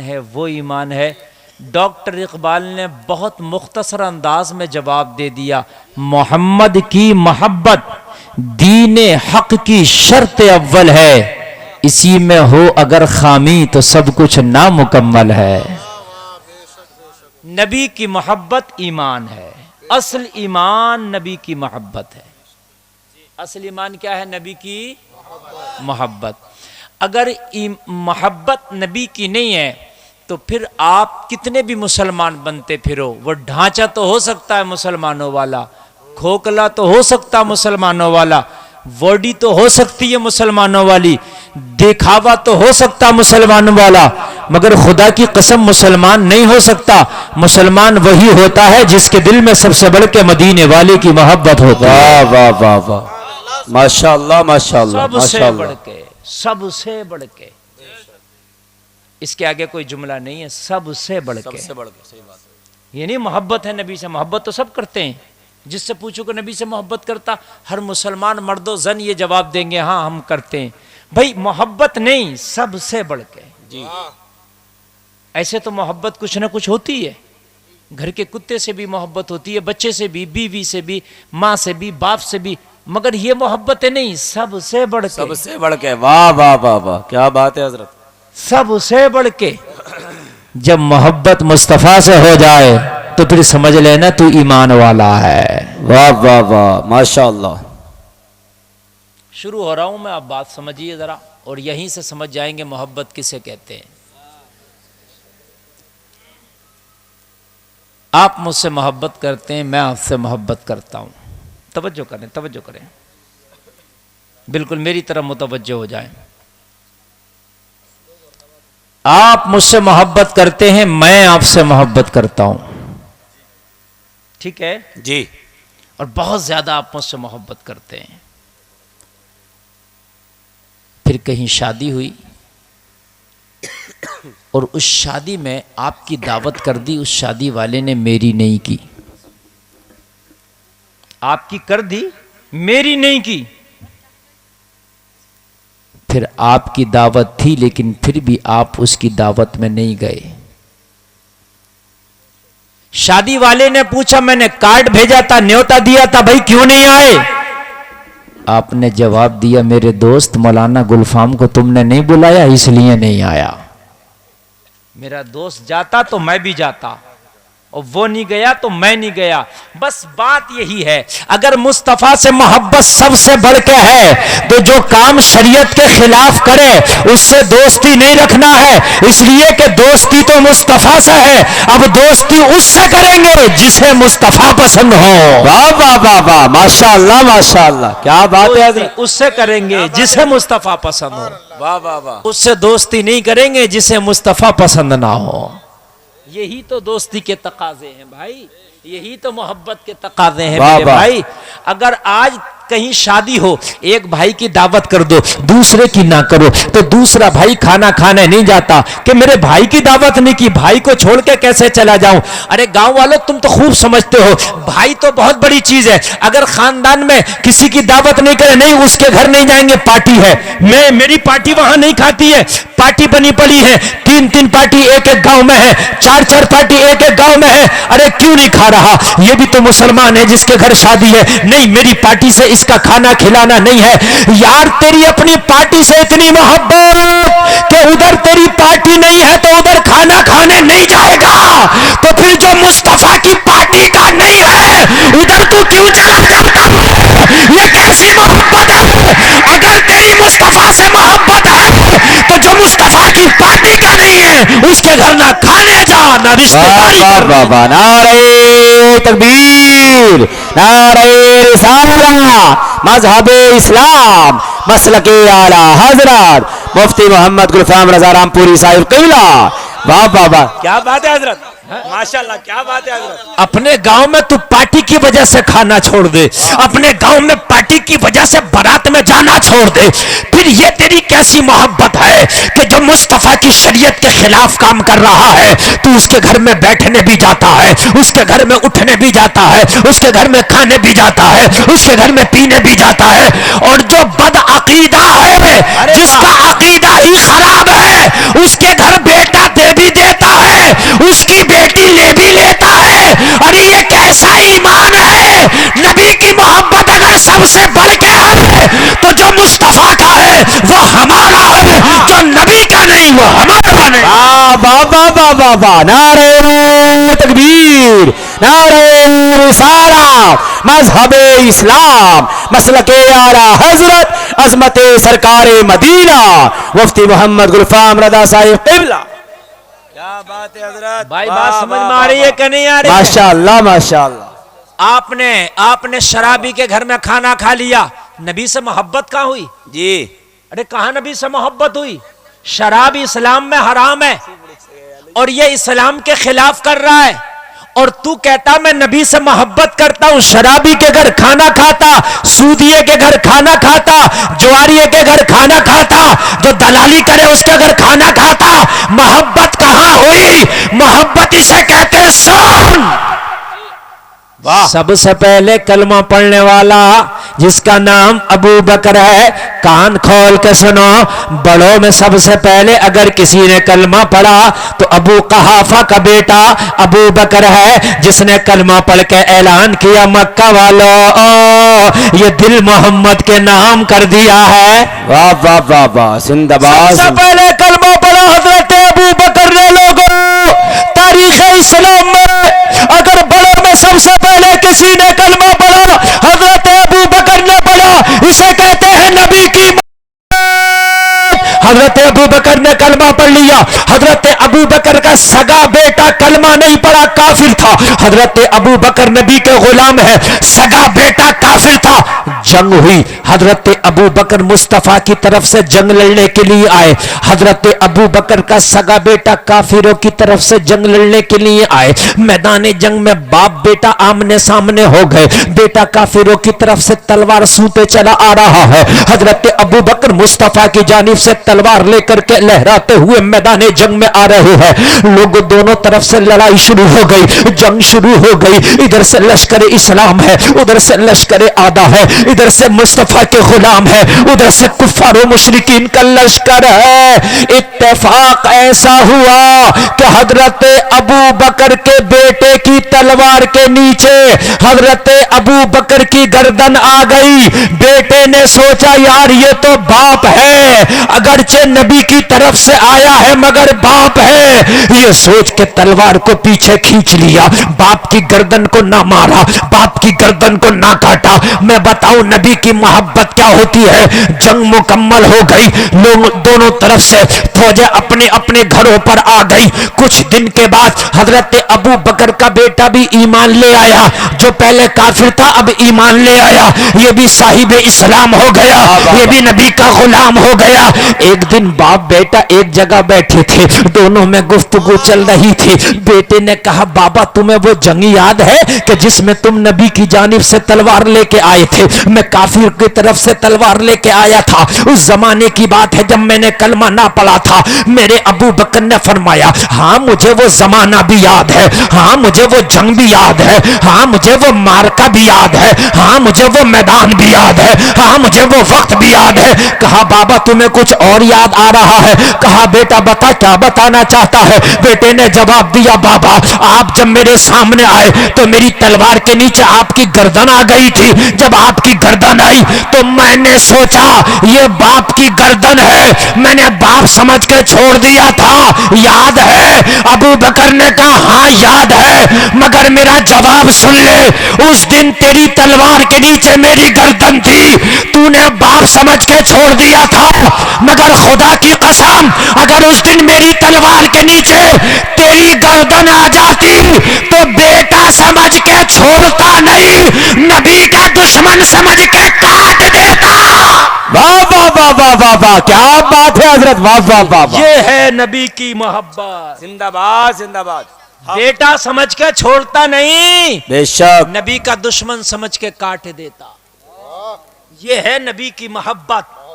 ہے وہ ایمان ہے۔ ڈاکٹر اقبال نے بہت مختصر انداز میں جواب دے دیا، محمد کی محبت دین حق کی شرط اول ہے، اسی میں ہو اگر خامی تو سب کچھ نامکمل ہے۔ نبی کی محبت ایمان ہے، اصل ایمان نبی کی محبت ہے۔ اصل ایمان کیا ہے؟ نبی کی محبت۔ اگر محبت نبی کی نہیں ہے تو پھر آپ کتنے بھی مسلمان بنتے پھرو، وہ ڈھانچہ تو ہو سکتا ہے مسلمانوں والا، کھوکھلا تو ہو سکتا مسلمانوں والا، باڈی تو ہو سکتی ہے مسلمانوں والی، دکھاوا تو ہو سکتا مسلمانوں والا، مگر خدا کی قسم مسلمان نہیں ہو سکتا۔ مسلمان وہی ہوتا ہے جس کے دل میں سب سے بڑھ کے مدینے والے کی محبت ہوتی ہے۔ واہ واہ واہ واہ، ماشاءاللہ ماشاءاللہ سب سے ماشاءاللہ۔ بڑھ کے، سب سے بڑھ کے، اس کے آگے کوئی جملہ نہیں ہے، سب سے بڑھ کے۔ یہ نہیں محبت ہے نبی سے، محبت تو سب کرتے ہیں، جس سے پوچھو کہ نبی سے محبت کرتا، ہر مسلمان مرد و زن یہ جواب دیں گے ہاں ہم کرتے ہیں۔ بھائی محبت نہیں، سب سے بڑھ کے جی۔ ایسے تو محبت کچھ نہ کچھ ہوتی ہے، گھر کے کتے سے بھی محبت ہوتی ہے، بچے سے بھی، بیوی سے بھی، ماں سے بھی، باپ سے بھی، مگر یہ محبت نہیں، سب سے بڑھ کے، سب سے بڑھ کے۔ واہ واہ واہ واہ، کیا بات ہے حضرت، سب سے بڑھ کے۔ جب محبت مصطفیٰ سے ہو جائے تو پھر سمجھ لینا تو ایمان والا ہے۔ واہ واہ واہ، ماشاءاللہ۔ شروع ہو رہا ہوں میں، آپ بات سمجھیے ذرا، اور یہیں سے سمجھ جائیں گے محبت کسے کہتے ہیں۔ آپ مجھ سے محبت کرتے ہیں، میں آپ سے محبت کرتا ہوں۔ توجہ کریں، توجہ کریں، بالکل میری طرف متوجہ ہو جائیں۔ آپ مجھ سے محبت کرتے ہیں، میں آپ سے محبت کرتا ہوں، ٹھیک ہے جی۔ اور بہت زیادہ آپ مجھ سے محبت کرتے ہیں۔ پھر کہیں شادی ہوئی اور اس شادی میں آپ کی دعوت کر دی، اس شادی والے نے میری نہیں کی، آپ کی کر دی، میری نہیں کی۔ پھر آپ کی دعوت تھی لیکن پھر بھی آپ اس کی دعوت میں نہیں گئے۔ شادی والے نے پوچھا میں نے کارڈ بھیجا تھا، نیوتا دیا تھا، بھائی کیوں نہیں آئے؟ آپ نے جواب دیا میرے دوست مولانا گلفام کو تم نے نہیں بلایا اس لیے نہیں آیا۔ میرا دوست جاتا تو میں بھی جاتا، اور وہ نہیں گیا تو میں نہیں گیا۔ بس بات یہی ہے، اگر مصطفیٰ سے محبت سب سے بڑھ کے ہے تو جو کام شریعت کے خلاف کرے اس سے دوستی نہیں رکھنا ہے، اس لیے کہ دوستی تو مصطفیٰ سے ہے، اب دوستی اس سے کریں گے جسے مصطفیٰ پسند ہو۔ واہ واہ واہ واہ، ماشاءاللہ ماشاءاللہ، کیا بات ہے حضرت۔ اس سے کریں گے جسے مصطفیٰ پسند ہو، واہ واہ واہ، اس سے دوستی نہیں کریں گے جسے مصطفیٰ پسند نہ ہو۔ یہی تو دوستی کے تقاضے ہیں بھائی، یہی تو محبت کے تقاضے ہیں میرے بھائی۔ اگر آج کہیں شادی ہو، ایک بھائی کی دعوت کر دو، دوسرے کی نہ کرو، تو دوسرا بھائی کھانا کھانے نہیں جاتا کہ میرے بھائی کی دعوت نہیں کی، بھائی کو چھوڑ کے کیسے چلا جاؤں؟ ارے گاؤں والوں تم تو خوب سمجھتے ہو، بھائی تو بہت بڑی چیز ہے۔ اگر خاندان میں کسی کی دعوت نہیں کرے، نہیں اس کے گھر نہیں جائیں گے، پارٹی ہے، میری پارٹی وہاں نہیں کھاتی ہے، پارٹی بنی پڑی ہے، 3 پارٹی ایک گاؤں میں ہے، 4 پارٹی ایک گاؤں میں ہے، ارے کیوں نہیں کھا رہا؟ یہ بھی تو مسلمان ہے جس کے گھر شادی ہے، نہیں میری پارٹی سے اس کا کھانا کھلانا نہیں ہے۔ یار تیری اپنی پارٹی سے اتنی محبت کہ ادھر تیری پارٹی نہیں ہے تو ادھر کھانا کھانے نہیں جائے گا، تو پھر جو مصطفیٰ کی پارٹی کا نہیں ہے ادھر تو کیوں چلا جاتا ہے؟ یہ کیسی محبت ہے؟ اگر تیری مصطفیٰ سے محبت ہے تو جو مصطفیٰ کی پارٹی کا نہیں ہے اس کے گھر نہ کھانے جا نہ رشتہ داری کر۔ واہ واہ، نعرہ تکبیر، نعرہ رسالہ، مذہب اسلام، مسلک اعلی حضرت مفتی محمد گلفام رضا رام پوری صاحب قبلہ۔ واہ واہ واہ، کیا بات ہے حضرت، ماشاءاللہ کیا بات ہے حضرت۔ اپنے گاؤں میں تو پارٹی کی وجہ سے کھانا چھوڑ دے، اپنے گاؤں میں پارٹی کی وجہ سے بارات میں جانا چھوڑ دے، پھر یہ تیری کیسی محبت ہے کہ جب مصطفیٰ کی شریعت کے خلاف کام کر رہا ہے تو اس کے گھر میں بیٹھنے بھی جاتا ہے، اس کے گھر میں اٹھنے بھی جاتا ہے، اس کے گھر میں کھانے بھی جاتا ہے، اس کے گھر میں پینے بھی جاتا ہے۔ اور جو بد عقیدہ ہے، جس کا عقیدہ ہی خراب ہے، اس کے گھر بیٹا دے بھی دے اس کی بیٹی لے بھی لیتا ہے. اور یہ کیسا ایمان ہے؟ نبی کی محبت اگر سب سے بڑھ کے ہے تو جو مصطفیٰ کا ہے وہ ہمارا ہے, جو نبی کا نہیں وہ ہمارا نہیں. واہ واہ واہ واہ واہ, نعرہ تکبیر, نعرہ رسالت, مذہب اسلام, مسلک اعلیٰ حضرت عظمت سرکار مدینہ مفتی محمد غلفام رضا صاحب قبلہ. کیا بات ہے حضرت, بھائی بات سمجھ میں آ رہی ہے کہ نہیں آ رہی ہے؟ ماشاءاللہ ماشاءاللہ. آپ نے شرابی کے گھر میں کھانا کھا لیا, نبی سے محبت کہاں ہوئی؟ جی ارے کہاں نبی سے محبت ہوئی؟ شراب اسلام میں حرام ہے اور یہ اسلام کے خلاف کر رہا ہے, اور تو کہتا میں نبی سے محبت کرتا ہوں. شرابی کے گھر کھانا کھاتا, سودیے کے گھر کھانا کھاتا, جواریے کے گھر کھانا کھاتا, جو دلالی کرے اس کے گھر کھانا کھاتا. محبت کہاں ہوئی؟ محبت اسے کہتے ہیں سن. سب سے پہلے کلمہ پڑھنے والا جس کا نام ابو بکر ہے, کان کھول کے سنو, بڑوں میں سب سے پہلے اگر کسی نے کلمہ پڑھا تو ابو قحافہ کا بیٹا ابو بکر ہے, جس نے کلمہ پڑھ کے اعلان کیا مکہ والو یہ دل محمد کے نام کر دیا ہے. واہ واہ واہ واہ, زندہ باد. سب سے پہلے کلمہ پڑھا حضرت ابو بکر نے. لوگوں تاریخ اسلام میں اگر بڑوں میں سب سے پہلے کسی نے کلمہ پڑھا حضرت ابو بکر نے پڑھا, اسے کہتے ہیں نبی کی. حضرت ابو بکر نے کلمہ پڑھ لیا. حضرت ابو بکر کا سگا بیٹا کلمہ نہیں پڑھا, کافر تھا. حضرت ابو بکر نبی کے غلام ہے, سگا بیٹا کافر تھا. جنگ ہوئی, حضرت ابو بکر مصطفیٰ کی طرف سے جنگ لڑنے کے لیے آئے. حضرت ابو بکر کا سگا بیٹا کافروں کی طرف سے جنگ لڑنے کے لیے آئے. میدان جنگ میں باپ بیٹا آمنے سامنے ہو گئے. بیٹا کافروں کی طرف سے تلوار سونتے چلا آ رہا ہے. حضرت ابو بکر مصطفیٰ کی جانب سے تلوار لے کر کے لہراتے ہوئے میدان جنگ میں آ رہے ہیں. لوگ دونوں طرف سے لڑائی شروع ہو گئی, جنگ شروع ہو گئی. ادھر سے لشکر اسلام ہے, ادھر سے لشکر آدھا ہے, ادھر سے مصطفیٰ کے غلام ہے, ادھر سے کفار و مشرکین کا لشکر ہے. اتفاق ایسا ہوا کہ حضرت ابو بکر کے بیٹے کی تلوار کے نیچے حضرت ابو بکر کی گردن آ گئی. بیٹے نے سوچا یار یہ تو باپ ہے, اگرچہ نبی کی طرف سے آیا ہے مگر باپ ہے. یہ سوچ کے تلوار کو پیچھے کھینچ لیا. باپ کی گردن کو نہ مارا, باپ کی گردن کو نہ کاٹا. میں بتاؤں نبی کی محبت کیا ہوتی ہے. جنگ مکمل ہو گئی, لوگ دونوں طرف سے فوجیں اپنے اپنے گھروں پر آ گئی. کچھ دن کے بعد حضرت ابو بکر کا بیٹا بھی ایمان لے آیا. جو پہلے کافر تھا اب ایمان لے آیا, یہ بھی صاحب اسلام ہو گیا, یہ بھی نبی کا غلام ہو گیا. ایک دن باپ بیٹا ایک جگہ بیٹھے تھے, دونوں میں گفتگو چل رہی تھی. بیٹے نے کہا بابا تمہیں وہ جنگ یاد ہے کہ جس میں تم نبی کی جانب سے تلوار لے کے آئے تھے؟ میں کافر کی طرف سے تلوار لے کے آیا تھا. اس زمانے کی بات ہے جب میں نے کلمہ نہ پڑھا تھا. میرے ابو بکر نے فرمایا ہاں مجھے وہ زمانہ بھی یاد ہے, ہاں مجھے وہ جنگ بھی یاد ہے, ہاں مجھے وہ مارکا بھی یاد ہے, ہاں مجھے وہ میدان بھی یاد ہے, ہاں مجھے وہ وقت بھی یاد ہے. کہا بابا تمہیں کچھ اور یاد آ رہا ہے؟ کہا بیٹا بتا کیا بتانا چاہتا ہے؟ بیٹے نے جواب دیا بابا آپ جب میرے سامنے آئے تو میری تلوار کے نیچے آپ کی گردن آ گئی تھی. جب آپ کی گردن آئی تو میں نے سوچا یہ باپ کی گردن ہے, میں نے باپ سمجھ کے چھوڑ دیا تھا. یاد ہے؟ ابو بکر نے کہا ہاں یاد ہے, مگر میرا جواب سن لے. اس دن تیری تلوار کے نیچے میری گردن تھی, تو نے باپ سمجھ کے چھوڑ دیا تھا, مگر خدا کی قسم اگر اس دن میری تلوار کے نیچے تیری گردن آ جاتی تو بیٹا سمجھ کے چھوڑتا نہیں, نبی کا دشمن سمجھ کے کاٹ دیتا. واہ واہ واہ واہ واہ واہ, کیا بات ہے حضرت, واہ واہ واہ واہ. یہ ہے نبی کی محبت. زندہ باد زندہ باد. بیٹا سمجھ کے چھوڑتا نہیں, بے شک نبی کا دشمن سمجھ کے کاٹ دیتا. یہ ہے نبی کی محبت.